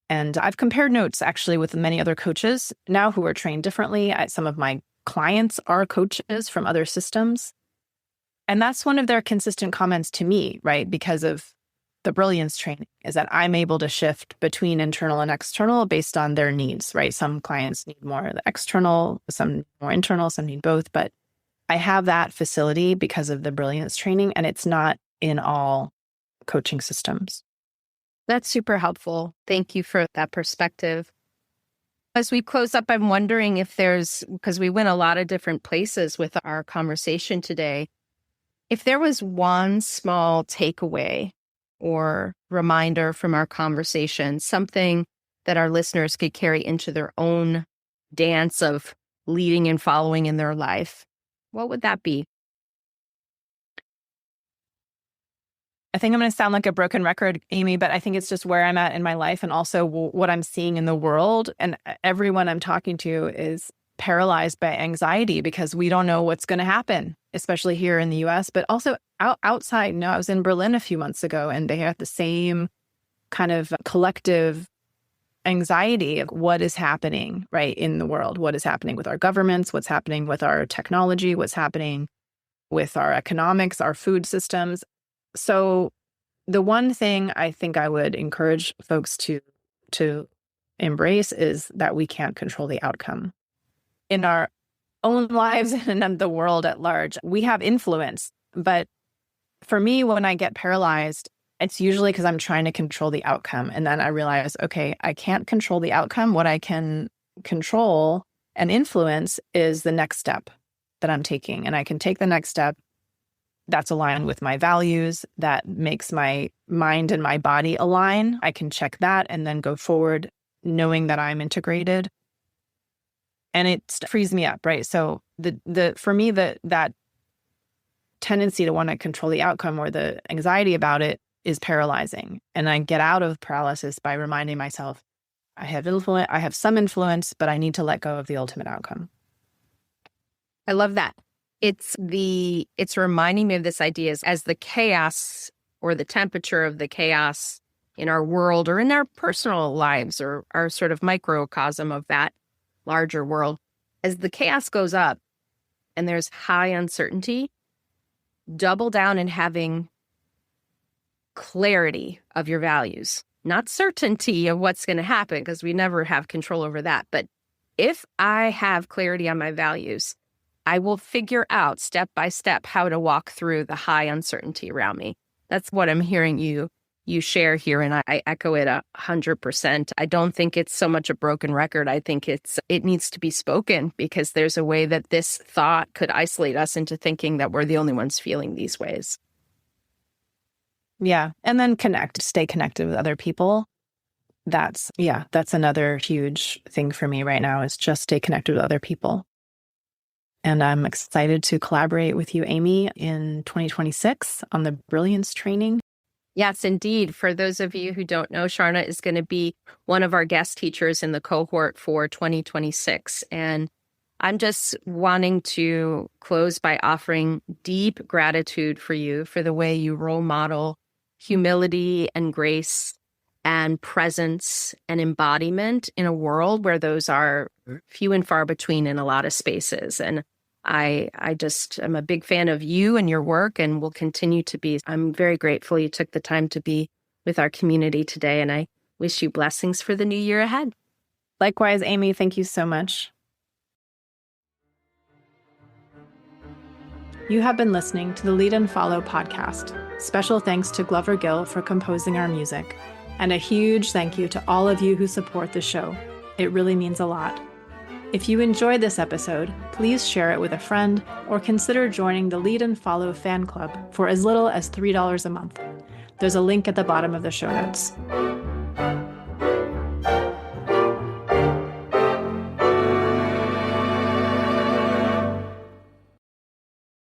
Speaker 1: And I've compared notes actually with many other coaches now who are trained differently. Some of my clients are coaches from other systems. And that's one of their consistent comments to me, right? Because of the Brilliance training, is that I'm able to shift between internal and external based on their needs, right? Some clients need more of the external, some more internal, some need both. But I have that facility because of the Brilliance training, and it's not in all coaching systems.
Speaker 2: That's super helpful. Thank you for that perspective. As we close up, I'm wondering if because we went a lot of different places with our conversation today, if there was one small takeaway or reminder from our conversation, something that our listeners could carry into their own dance of leading and following in their life, what would that be?
Speaker 1: I think I'm going to sound like a broken record, Amy, but I think it's just where I'm at in my life and also what I'm seeing in the world. And everyone I'm talking to is paralyzed by anxiety because we don't know what's going to happen, especially here in the US, but also outside. I was in Berlin a few months ago, and they have the same kind of collective anxiety of what is happening, right, in the world, what is happening with our governments, what's happening with our technology, what's happening with our economics, our food systems. So the one thing I think I would encourage folks to embrace is that we can't control the outcome. In our own lives and in the world at large, we have influence. But for me, when I get paralyzed, it's usually because I'm trying to control the outcome. And then I realize, okay, I can't control the outcome. What I can control and influence is the next step that I'm taking. And I can take the next step that's aligned with my values, that makes my mind and my body align. I can check that and then go forward knowing that I'm integrated. And it frees me up, right? So for me, that tendency to want to control the outcome or the anxiety about it is paralyzing. And I get out of paralysis by reminding myself, I have some influence, but I need to let go of the ultimate outcome.
Speaker 2: I love that. It's reminding me of this idea as the chaos or the temperature of the chaos in our world or in our personal lives or our sort of microcosm of that larger world. As the chaos goes up and there's high uncertainty, double down in having clarity of your values, not certainty of what's going to happen, because we never have control over that. But if I have clarity on my values, I will figure out step by step how to walk through the high uncertainty around me. That's what I'm hearing you share here, and I echo it 100%. I don't think it's so much a broken record. I think it needs to be spoken, because there's a way that this thought could isolate us into thinking that we're the only ones feeling these ways.
Speaker 1: Yeah. And then stay connected with other people. That's another huge thing for me right now, is just stay connected with other people. And I'm excited to collaborate with you, Amy, in 2026 on the Brilliance training.
Speaker 2: Yes, indeed. For those of you who don't know, Sharna is going to be one of our guest teachers in the cohort for 2026. And I'm just wanting to close by offering deep gratitude for you for the way you role model humility and grace and presence and embodiment in a world where those are few and far between in a lot of spaces. And I just am a big fan of you and your work, and will continue to be. I'm very grateful you took the time to be with our community today, and I wish you blessings for the new year ahead.
Speaker 1: Likewise, Amy, thank you so much. You have been listening to the Lead and Follow podcast. Special thanks to Glover Gill for composing our music, and a huge thank you to all of you who support the show. It really means a lot. If you enjoyed this episode, please share it with a friend or consider joining the Lead and Follow fan club for as little as $3 a month. There's a link at the bottom of the show notes.